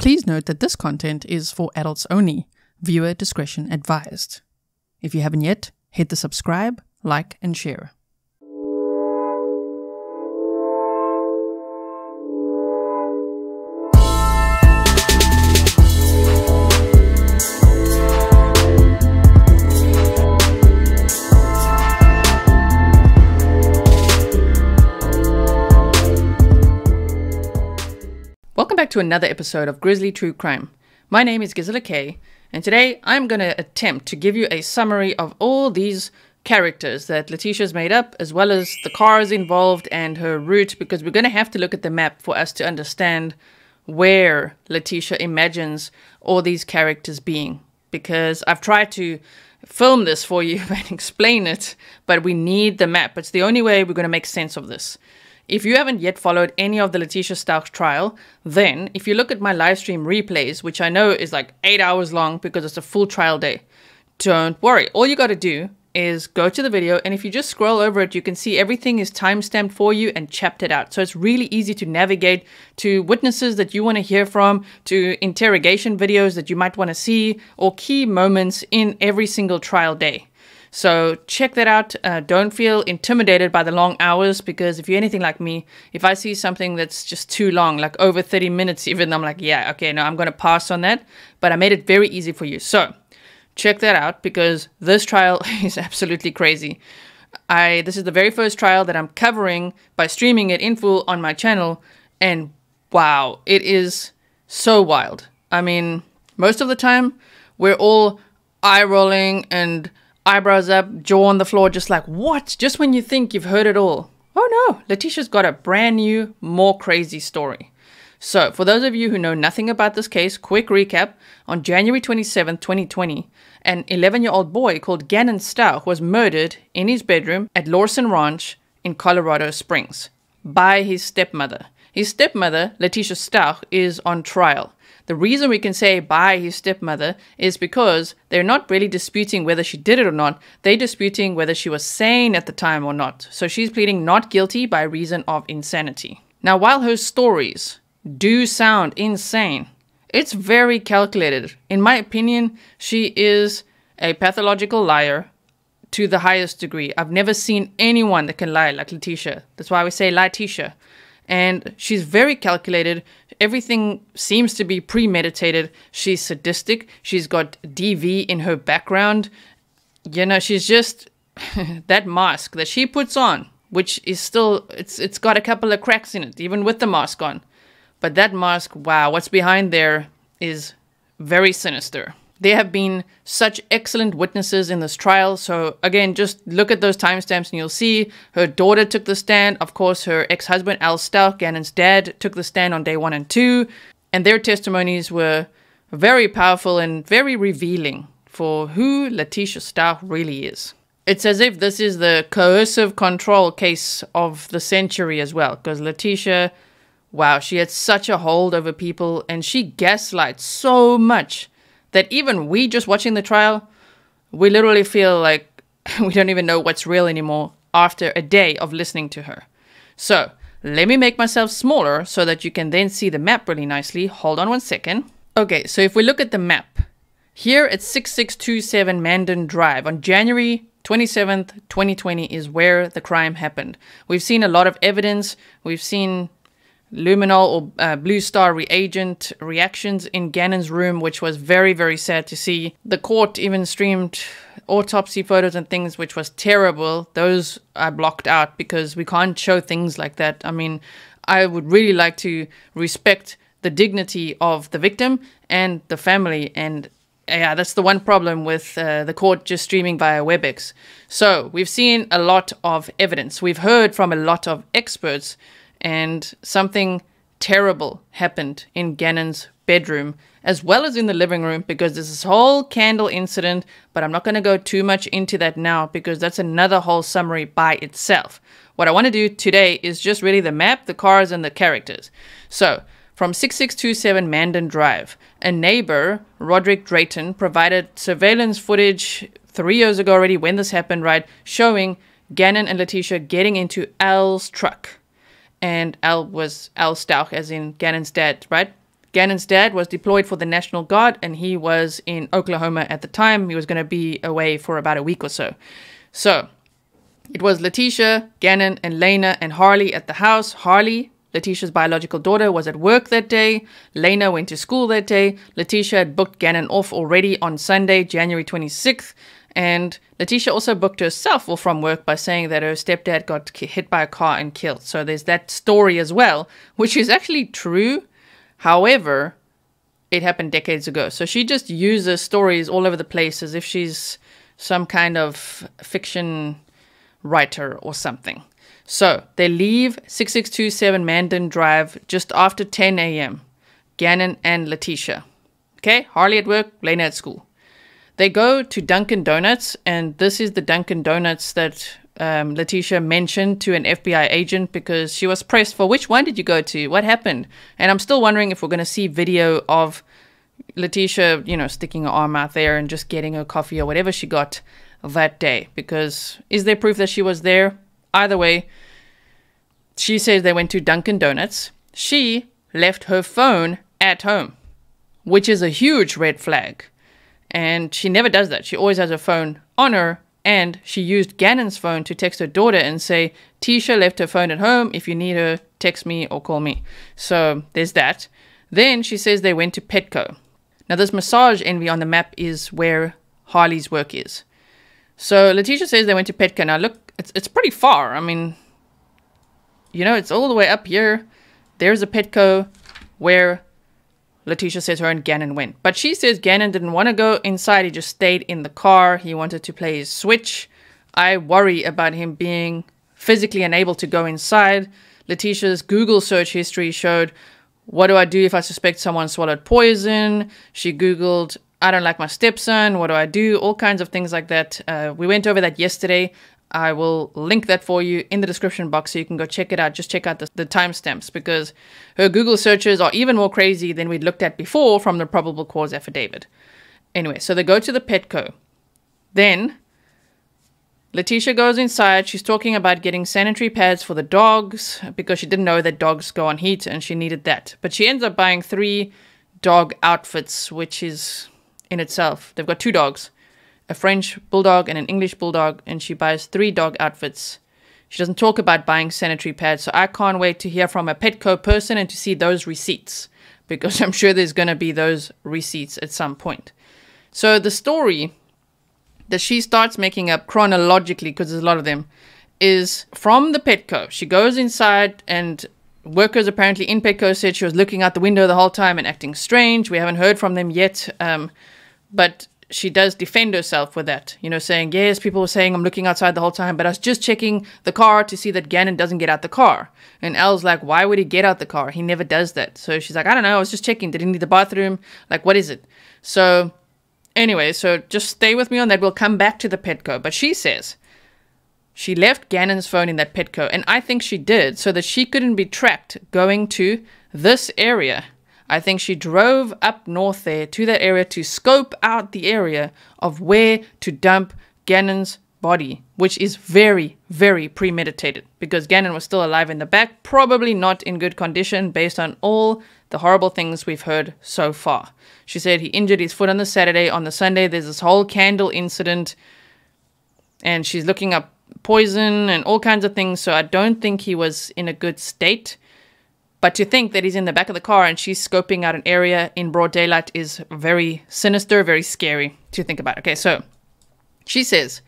Please note that this content is for adults only. Viewer discretion advised. If you haven't yet, hit the subscribe, like, and share. Welcome back to another episode of Grizzly True Crime. My name is Gisela K, and today I'm going to attempt to give you a summary of all these characters that Letecia's made up, as well as the cars involved and her route, because we're going to have to look at the map for us to understand where Letecia imagines all these characters being. Because I've tried to film this for you and explain it, but we need the map. It's the only way we're going to make sense of this. If you haven't yet followed any of the Letecia Stauch trial, then if you look at my live stream replays, which I know is like 8 hours long because it's a full trial day, don't worry. All you got to do is go to the video, and if you just scroll over it, you can see everything is timestamped for you and chaptered out. So it's really easy to navigate to witnesses that you want to hear from, to interrogation videos that you might want to see, or key moments in every single trial day. So check that out. Don't feel intimidated by the long hours, because if you're anything like me, if I see something that's just too long, like over 30 minutes even, I'm like, yeah, okay, no, I'm going to pass on that. But I made it very easy for you. So check that out, because this trial is absolutely crazy. This is the very first trial that I'm covering by streaming it in full on my channel. And wow, it is so wild. I mean, most of the time, we're all eye-rolling and eyebrows up, jaw on the floor, just like, what? Just when you think you've heard it all. Oh no, Letecia's got a brand new, more crazy story. So, for those of you who know nothing about this case, quick recap. On January 27, 2020, an 11-year-old boy called Gannon Stauch was murdered in his bedroom at Lawson Ranch in Colorado Springs by his stepmother. His stepmother, Letecia Stauch, is on trial. The reason we can say by his stepmother is because they're not really disputing whether she did it or not. They're disputing whether she was sane at the time or not. So she's pleading not guilty by reason of insanity. Now, while her stories do sound insane, it's very calculated. In my opinion, she is a pathological liar to the highest degree. I've never seen anyone that can lie like Letecia. That's why we say Letecia. And she's very calculated. Everything seems to be premeditated. She's sadistic. She's got DV in her background. You know, she's just that mask that she puts on, which is still, it's got a couple of cracks in it, even with the mask on. But that mask, wow, what's behind there is very sinister. There have been such excellent witnesses in this trial. So again, just look at those timestamps and you'll see her daughter took the stand. Of course, her ex-husband, Al Stauch, Gannon's dad, took the stand on day 1 and 2. And their testimonies were very powerful and very revealing for who Letecia Stauch really is. It's as if this is the coercive control case of the century as well. Because Letecia, wow, she had such a hold over people, and she gaslights so much that even we just watching the trial, we literally feel like we don't even know what's real anymore after a day of listening to her. So let me make myself smaller so that you can then see the map really nicely. Hold on one second. Okay, so if we look at the map, here at 6627 Mandan Drive on January 27th, 2020 is where the crime happened. We've seen a lot of evidence. We've seen luminol or blue star reagent reactions in Gannon's room, which was very, very sad to see. The court even streamed autopsy photos and things, which was terrible. Those I blocked out because we can't show things like that. I mean, I would really like to respect the dignity of the victim and the family. And yeah, that's the one problem with the court just streaming via WebEx. So we've seen a lot of evidence. We've heard from a lot of experts, and something terrible happened in Gannon's bedroom, as well as in the living room, because there's this whole candle incident, but I'm not going to go too much into that now, because that's another whole summary by itself. What I want to do today is just really the map, the cars, and the characters. So, from 6627 Mandan Drive, a neighbor, Roderick Drayton, provided surveillance footage 3 years ago already when this happened, right, showing Gannon and Letecia getting into Al's truck. And Al was Al Stauch, as in Gannon's dad, right? Gannon's dad was deployed for the National Guard, and he was in Oklahoma at the time. He was going to be away for about a week or so. So it was Letecia, Gannon, and Lena and Harley at the house. Harley, Letecia's biological daughter, was at work that day. Lena went to school that day. Letecia had booked Gannon off already on Sunday, January 26th. And Letecia also booked herself off from work by saying that her stepdad got hit by a car and killed. So there's that story as well, which is actually true. However, it happened decades ago. So she just uses stories all over the place as if she's some kind of fiction writer or something. So they leave 6627 Mandan Drive just after 10 a.m. Gannon and Letecia. Okay, Harley at work, Lena at school. They go to Dunkin' Donuts, and this is the Dunkin' Donuts that Letecia mentioned to an FBI agent because she was pressed for which one did you go to? What happened? And I'm still wondering if we're going to see video of Letecia, you know, sticking her arm out there and just getting her coffee or whatever she got that day. Because is there proof that she was there? Either way, she says they went to Dunkin' Donuts. She left her phone at home, which is a huge red flag. And she never does that. She always has her phone on her. And she used Gannon's phone to text her daughter and say, Tisha left her phone at home. If you need her, text me or call me. So there's that. Then she says they went to Petco. Now this massage envy on the map is where Harley's work is. So Letecia says they went to Petco. Now look, it's pretty far. I mean, you know, it's all the way up here. There's a Petco where Letecia says her and Gannon went. But she says Gannon didn't want to go inside. He just stayed in the car. He wanted to play his Switch. I worry about him being physically unable to go inside. Letecia's Google search history showed, what do I do if I suspect someone swallowed poison? She Googled, I don't like my stepson. What do I do? All kinds of things like that. We went over that yesterday. I will link that for you in the description box so you can go check it out. Just check out the timestamps because her Google searches are even more crazy than we'd looked at before from the probable cause affidavit. Anyway, so they go to the Petco. Then Letecia goes inside. She's talking about getting sanitary pads for the dogs because she didn't know that dogs go on heat and she needed that. But she ends up buying 3 dog outfits, which is in itself. They've got 2 dogs. A French bulldog and an English bulldog, and she buys 3 dog outfits. She doesn't talk about buying sanitary pads, so I can't wait to hear from a Petco person and to see those receipts, because I'm sure there's going to be those receipts at some point. So the story that she starts making up chronologically, because there's a lot of them, is from the Petco. She goes inside, and workers apparently in Petco said she was looking out the window the whole time and acting strange. We haven't heard from them yet, but she does defend herself with that, you know, saying, yes, people were saying I'm looking outside the whole time, but I was just checking the car to see that Gannon doesn't get out the car. And Elle's like, why would he get out the car? He never does that. So she's like, I don't know, I was just checking. Did he need the bathroom? Like, what is it? So anyway, so just stay with me on that. We'll come back to the Petco. But she says she left Gannon's phone in that Petco, and I think she did so that she couldn't be tracked going to this area. I think she drove up north there to that area to scope out the area of where to dump Gannon's body, which is very, very premeditated because Gannon was still alive in the back, probably not in good condition based on all the horrible things we've heard so far. She said he injured his foot on the Saturday. On the Sunday, there's this whole candle incident, and she's looking up poison and all kinds of things, so I don't think he was in a good state. But to think that he's in the back of the car and she's scoping out an area in broad daylight is very sinister, very scary to think about. Okay, so she says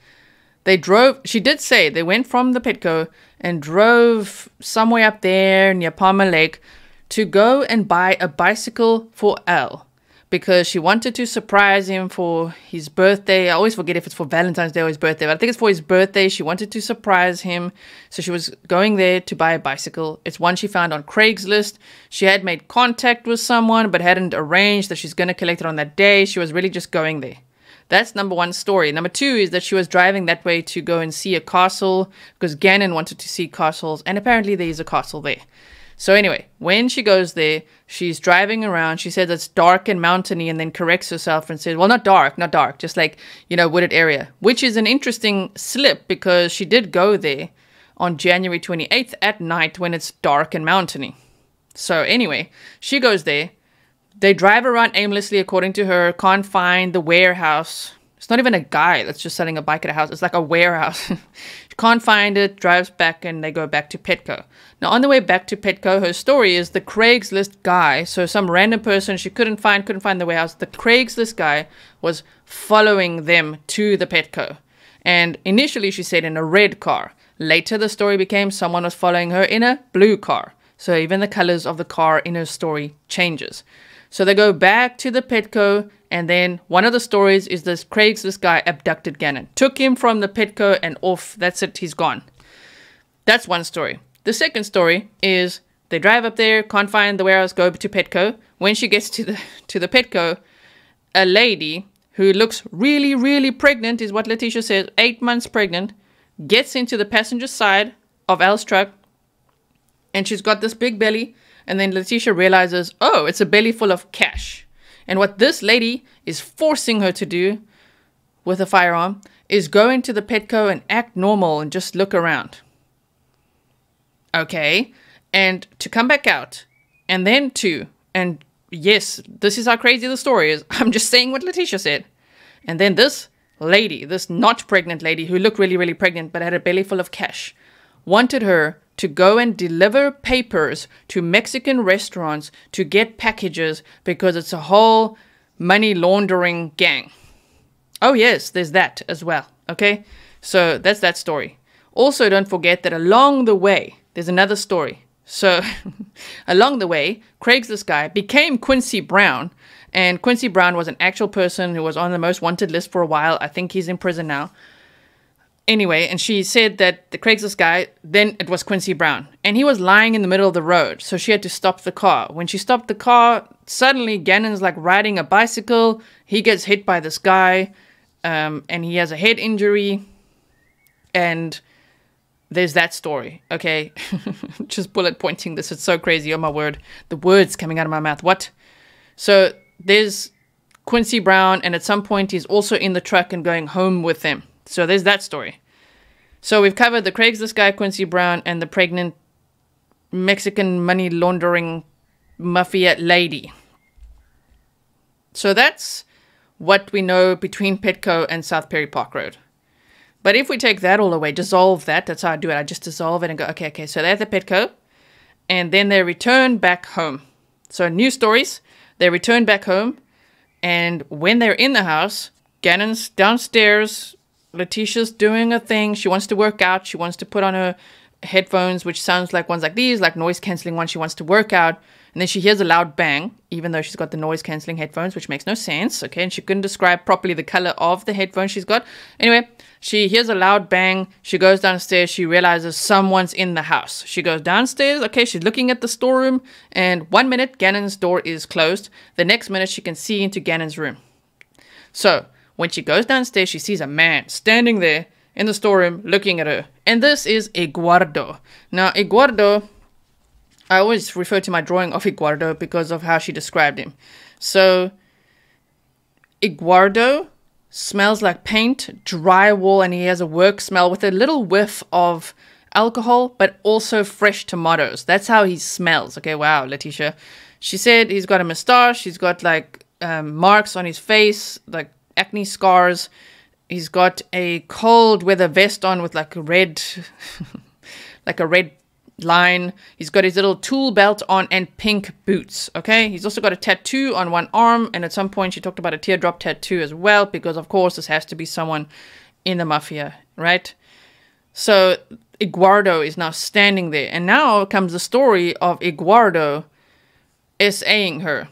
she did say they went from the Petco and drove somewhere up there near Palmer Lake to go and buy a bicycle for Elle because she wanted to surprise him for his birthday. I always forget if it's for Valentine's Day or his birthday, but I think it's for his birthday. She wanted to surprise him, so she was going there to buy a bicycle. It's one she found on Craigslist. She had made contact with someone, but hadn't arranged that she's going to collect it on that day. She was really just going there. That's number one story. Number two is that she was driving that way to go and see a castle because Gannon wanted to see castles, and apparently there is a castle there. So anyway, when she goes there, she's driving around. She says it's dark and mountainy and then corrects herself and says, well, not dark, just like, wooded area, which is an interesting slip because she did go there on January 28th at night when it's dark and mountainy. So anyway, she goes there They drive around aimlessly, according to her, can't find the warehouse. It's not even a guy that's just selling a bike at a house. It's like a warehouse. She can't find it, drives back, and they go back to Petco. Now, on the way back to Petco, her story is the Craigslist guy, so some random person she couldn't find the warehouse. The Craigslist guy was following them to the Petco. And initially, she said in a red car. Later, the story became someone was following her in a blue car. So even the colors of the car in her story changes. So they go back to the Petco, and then one of the stories is this Craigslist guy abducted Gannon. Took him from the Petco and off. That's it. He's gone. That's one story. The second story is they drive up there, can't find the warehouse, go to Petco. When she gets to the Petco, a lady who looks really, really pregnant, is what Letecia says, 8 months pregnant, gets into the passenger side of Al's truck, and she's got this big belly. And then Letecia realizes, oh, it's a belly full of cash. And what this lady is forcing her to do with a firearm is go into the Petco and act normal and just look around. Okay. And to come back out. And then and yes, this is how crazy the story is. I'm just saying what Letecia said. And then this lady, this not pregnant lady who looked really, really pregnant but had a belly full of cash, wanted her to go and deliver papers to Mexican restaurants to get packages because it's a whole money laundering gang. Oh yes, there's that as well. Okay, so that's that story. Also, don't forget that along the way, there's another story. So along the way, Craigslist guy became Quincy Brown, and Quincy Brown was an actual person who was on the most wanted list for a while. I think he's in prison now. Anyway, and she said that the Craigslist guy, then it was Quincy Brown. And he was lying in the middle of the road, so she had to stop the car. When she stopped the car, suddenly Gannon's like riding a bicycle. He gets hit by this guy, and he has a head injury. And there's that story, okay? Just bullet pointing this. It's so crazy, oh my word. The words coming out of my mouth. What? So there's Quincy Brown, and at some point he's also in the truck and going home with them. So there's that story. So we've covered the Craigslist guy, Quincy Brown, and the pregnant Mexican money laundering mafia lady. So that's what we know between Petco and South Perry Park Road. But if we take that all away, dissolve that, that's how I do it. I just dissolve it and go, okay, so they're at the Petco. And then they return back home. So new stories, they return back home. And when they're in the house, Gannon's downstairs. Letecia's doing a thing. She wants to work out. She wants to put on her headphones, which sounds like ones like these, like noise cancelling ones. She wants to work out. And then she hears a loud bang, even though she's got the noise cancelling headphones, which makes no sense. Okay, and she couldn't describe properly the color of the headphones she's got. Anyway, she hears a loud bang. She goes downstairs. She realizes someone's in the house. She goes downstairs. Okay, she's looking at the storeroom. And 1 minute, Gannon's door is closed. The next minute, she can see into Gannon's room. So when she goes downstairs, she sees a man standing there in the storeroom looking at her. And this is Eduardo. Now, Eduardo, I always refer to my drawing of Eduardo because of how she described him. So, Eduardo smells like paint, drywall, and he has a work smell with a little whiff of alcohol, but also fresh tomatoes. That's how he smells. Okay, wow, Letecia. She said he's got a mustache. He's got like marks on his face, like acne scars. He's got a cold weather vest on with like a red line. He's got his little tool belt on and pink boots. Okay, he's also got a tattoo on one arm, and at some point she talked about a teardrop tattoo as well, because of course this has to be someone in the mafia, right? So Eduardo is now standing there, and now comes the story of Eduardo essaying her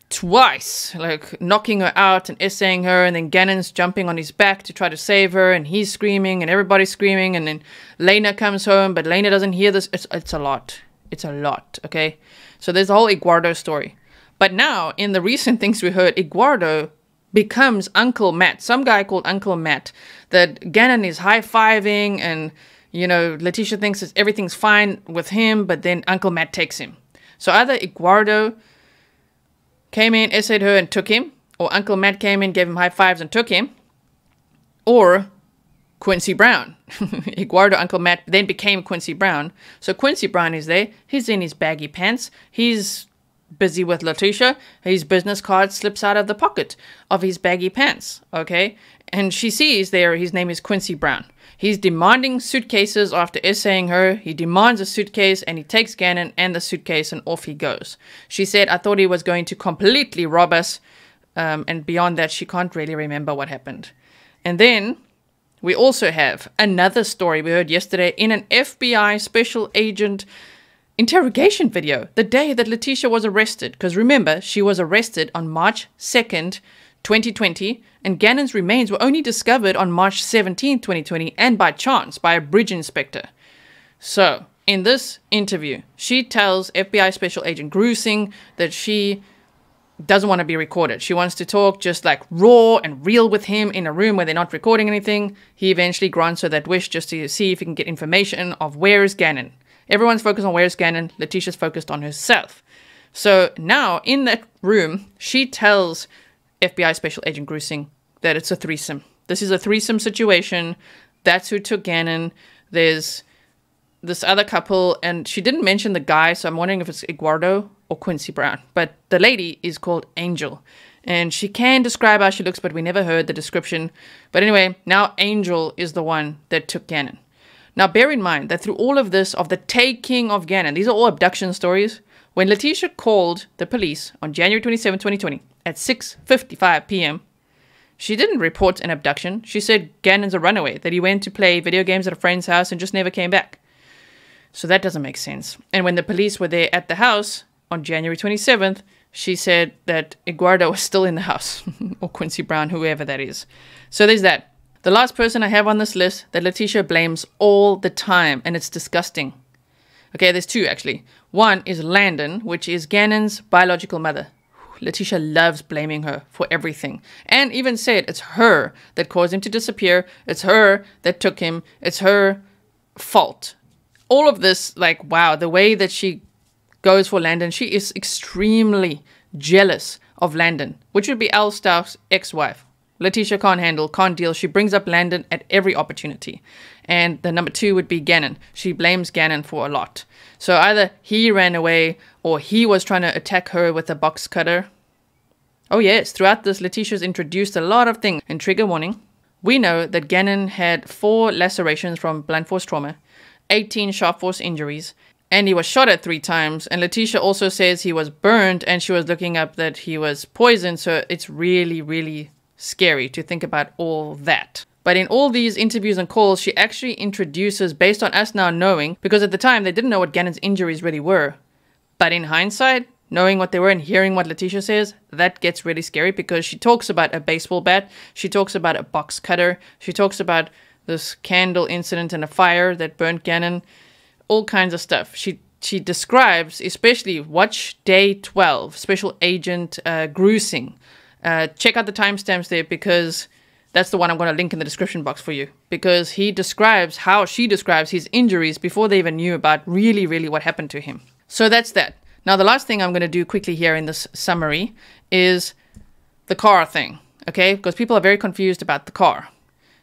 twice, like knocking her out and essaying her, and then Gannon's jumping on his back to try to save her, and he's screaming and everybody's screaming, and then Lena comes home, but Lena doesn't hear this. It's a lot. It's a lot, okay? So there's the whole Eduardo story. But now, in the recent things we heard, Eduardo becomes Uncle Matt, some guy called Uncle Matt, that Gannon is high-fiving, and, you know, Letecia thinks that everything's fine with him, but then Uncle Matt takes him. So either Eduardo came in, essayed her, and took him, or Uncle Matt came in, gave him high fives, and took him, or Quincy Brown. Eduardo, Uncle Matt, then became Quincy Brown. So Quincy Brown is there. He's in his baggy pants. He's busy with Letecia, his business card slips out of the pocket of his baggy pants, okay? And she sees there his name is Quincy Brown. He's demanding suitcases after essaying her. He demands a suitcase and he takes Gannon and the suitcase and off he goes. She said, I thought he was going to completely rob us. And beyond that, she can't really remember what happened. And then we also have another story we heard yesterday in an FBI special agent interrogation video, the day that Letecia was arrested. Because remember, she was arrested on March 2nd, 2020, and Gannon's remains were only discovered on March 17th, 2020, and by chance, by a bridge inspector. So, in this interview, she tells FBI Special Agent Grizzly that she doesn't want to be recorded. She wants to talk just like raw and real with him in a room where they're not recording anything. He eventually grants her that wish just to see if he can get information of where is Gannon. Everyone's focused on where's Gannon. Letecia's focused on herself. So now in that room, she tells FBI Special Agent Grizzly that it's a threesome. This is a threesome situation. That's who took Gannon. There's this other couple, and she didn't mention the guy, so I'm wondering if it's Eduardo or Quincy Brown. But the lady is called Angel, and she can describe how she looks, but we never heard the description. But anyway, now Angel is the one that took Gannon. Now bear in mind that through all of this, of the taking of Gannon, these are all abduction stories. When Letecia called the police on January 27, 2020 at 6:55 p.m., she didn't report an abduction. She said Gannon's a runaway, that he went to play video games at a friend's house and just never came back. So that doesn't make sense. And when the police were there at the house on January 27th, she said that Eduardo was still in the house, or Quincy Brown, whoever that is. So there's that. The last person I have on this list that Letecia blames all the time, and it's disgusting. Okay, there's two actually. One is Landon, which is Gannon's biological mother. Letecia loves blaming her for everything, and even said it's her that caused him to disappear. It's her that took him. It's her fault. All of this, like, wow, the way that she goes for Landon, she is extremely jealous of Landon, which would be Al Stauch's ex-wife. Letecia can't handle, can't deal. She brings up Landon at every opportunity. And the number two would be Gannon. She blames Gannon for a lot. So either he ran away or he was trying to attack her with a box cutter. Oh yes, throughout this, Letecia's introduced a lot of things. And trigger warning, we know that Gannon had 4 lacerations from blunt force trauma, 18 sharp force injuries, and he was shot at 3 times. And Letecia also says he was burned, and she was looking up that he was poisoned. So it's really, really scary to think about all that. But in all these interviews and calls, she actually introduces, based on us now knowing, because at the time they didn't know what Gannon's injuries really were. But in hindsight, knowing what they were and hearing what Letecia says, that gets really scary, because she talks about a baseball bat, she talks about a box cutter, she talks about this candle incident and a fire that burnt Gannon, all kinds of stuff. She describes, especially watch day 12, Special Agent Grizzly. Check out the timestamps there, because that's the one I'm going to link in the description box for you, because he describes how she describes his injuries before they even knew about really what happened to him. So that's that. Now the last thing I'm going to do quickly here in this summary is the car thing, okay? Because people are very confused about the car.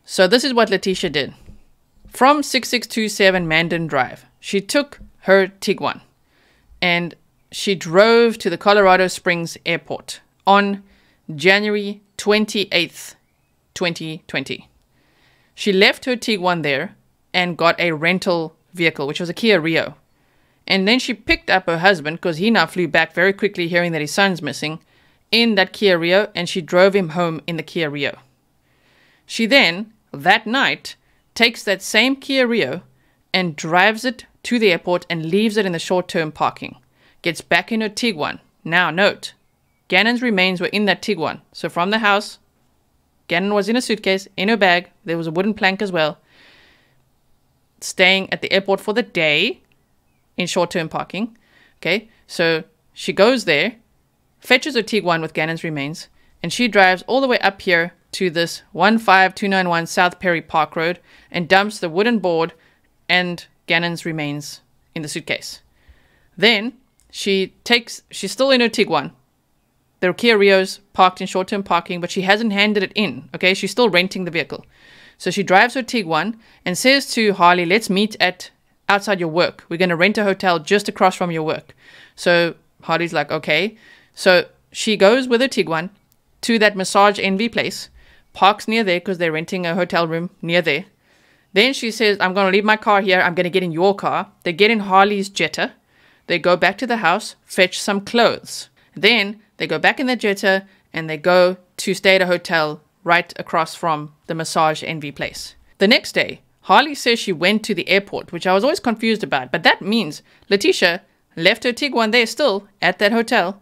So this is what Letecia did. From 6627 Mandan Drive, she took her Tiguan and she drove to the Colorado Springs Airport on January 28th, 2020. She left her Tiguan there and got a rental vehicle, which was a Kia Rio. And then she picked up her husband, because he now flew back very quickly hearing that his son's missing, in that Kia Rio, and she drove him home in the Kia Rio. She then, that night, takes that same Kia Rio and drives it to the airport and leaves it in the short-term parking. Gets back in her Tiguan. Now note, Gannon's remains were in that Tiguan. So from the house, Gannon was in a suitcase, in her bag. There was a wooden plank as well. Staying at the airport for the day in short-term parking. Okay, so she goes there, fetches her Tiguan with Gannon's remains, and she drives all the way up here to this 15291 South Perry Park Road and dumps the wooden board and Gannon's remains in the suitcase. Then she's still in her Tiguan. The Kia Rio's parked in short-term parking, but she hasn't handed it in, okay? She's still renting the vehicle. So she drives her Tiguan and says to Harley, let's meet at outside your work. We're going to rent a hotel just across from your work. So Harley's like, okay. So she goes with her Tiguan to that massage envy place, parks near there because they're renting a hotel room near there. Then she says, I'm going to leave my car here. I'm going to get in your car. They get in Harley's Jetta. They go back to the house, fetch some clothes. Then they go back in the Jetta and they go to stay at a hotel right across from the massage envy place. The next day, Harley says she went to the airport, which I was always confused about. But that means Letecia left her Tiguan there still at that hotel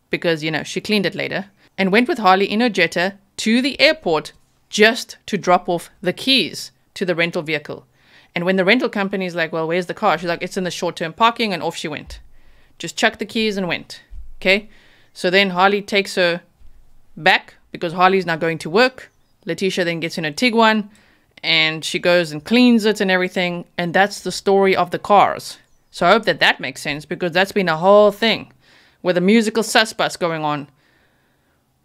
because, you know, she cleaned it later and went with Harley in her Jetta to the airport just to drop off the keys to the rental vehicle. And when the rental company is like, well, where's the car? She's like, it's in the short-term parking, and off she went. Just chucked the keys and went. Okay? So then Harley takes her back because Harley's now going to work. Letecia then gets in her Tiguan and she goes and cleans it and everything. And that's the story of the cars. So I hope that that makes sense because that's been a whole thing with a musical sus-bus going on.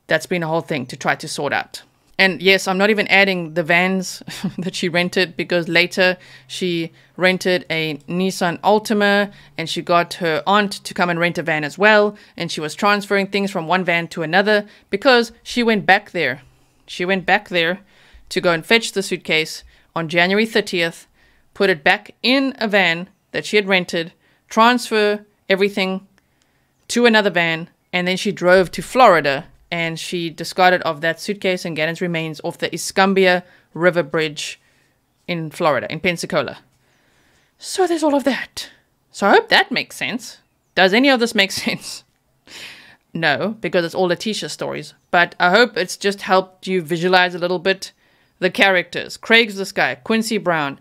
That's been a whole thing to try to sort out. And yes, I'm not even adding the vans that she rented because later she rented a Nissan Altima and she got her aunt to come and rent a van as well. And she was transferring things from one van to another because she went back there. She went back there to go and fetch the suitcase on January 30th, put it back in a van that she had rented, transfer everything to another van, and then she drove to Florida. And she discarded of that suitcase and Gannon's remains off the Escambia River Bridge in Florida, in Pensacola. So there's all of that. So I hope that makes sense. Does any of this make sense? No, because it's all Letecia stories. But I hope it's just helped you visualize a little bit the characters. Craig's this guy, Quincy Brown,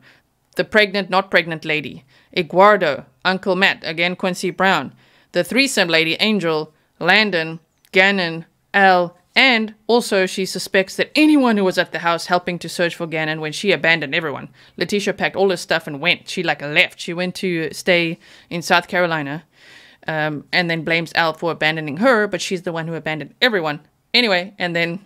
the pregnant, not pregnant lady, Eduardo, Uncle Matt, again Quincy Brown, the threesome lady, Angel, Landon, Gannon, Al, and also she suspects that anyone who was at the house helping to search for Gannon when she abandoned everyone. Letecia packed all her stuff and went. She like left. She went to stay in South Carolina and then blames Al for abandoning her, but she's the one who abandoned everyone. Anyway, and then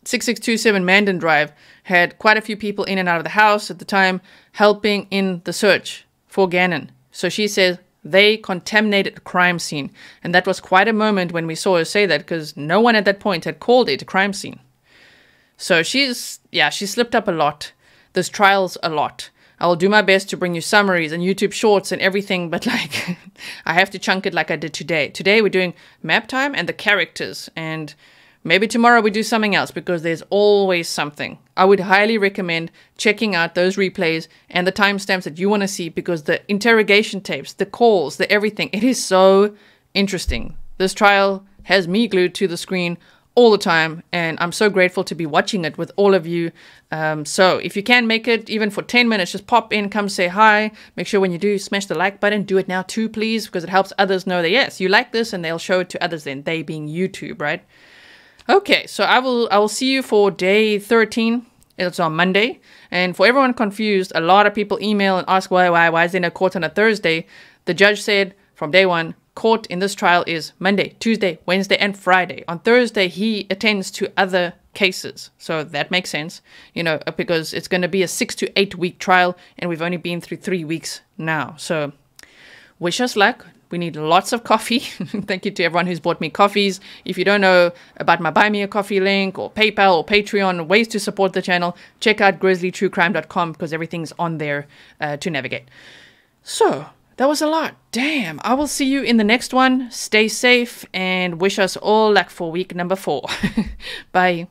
6627 Mandan Drive had quite a few people in and out of the house at the time helping in the search for Gannon. So she says they contaminated the crime scene. And that was quite a moment when we saw her say that because no one at that point had called it a crime scene. So she slipped up a lot. There's trials a lot. I will do my best to bring you summaries and YouTube shorts and everything, but like I have to chunk it like I did today. Today we're doing map time and the characters, and maybe tomorrow we do something else because there's always something. I would highly recommend checking out those replays and the timestamps that you want to see because the interrogation tapes, the calls, the everything, it is so interesting. This trial has me glued to the screen all the time, and I'm so grateful to be watching it with all of you. So if you can make it even for 10 minutes, just pop in, come say hi. Make sure when you do, smash the like button. Do it now too, please, because it helps others know that, yes, you like this, and they'll show it to others then, they being YouTube, right? Okay, so I will see you for day 13. It's on Monday. And for everyone confused, a lot of people email and ask why is there no court on a Thursday? The judge said from day one, court in this trial is Monday, Tuesday, Wednesday, and Friday. On Thursday, he attends to other cases. So that makes sense, you know, because it's going to be a 6 to 8 week trial, and we've only been through 3 weeks now. So wish us luck. We need lots of coffee. Thank you to everyone who's bought me coffees. If you don't know about my Buy Me a Coffee link or PayPal or Patreon, ways to support the channel, check out grizzlytruecrime.com because everything's on there to navigate. So that was a lot. Damn. I will see you in the next one. Stay safe and wish us all luck for week number 4. Bye.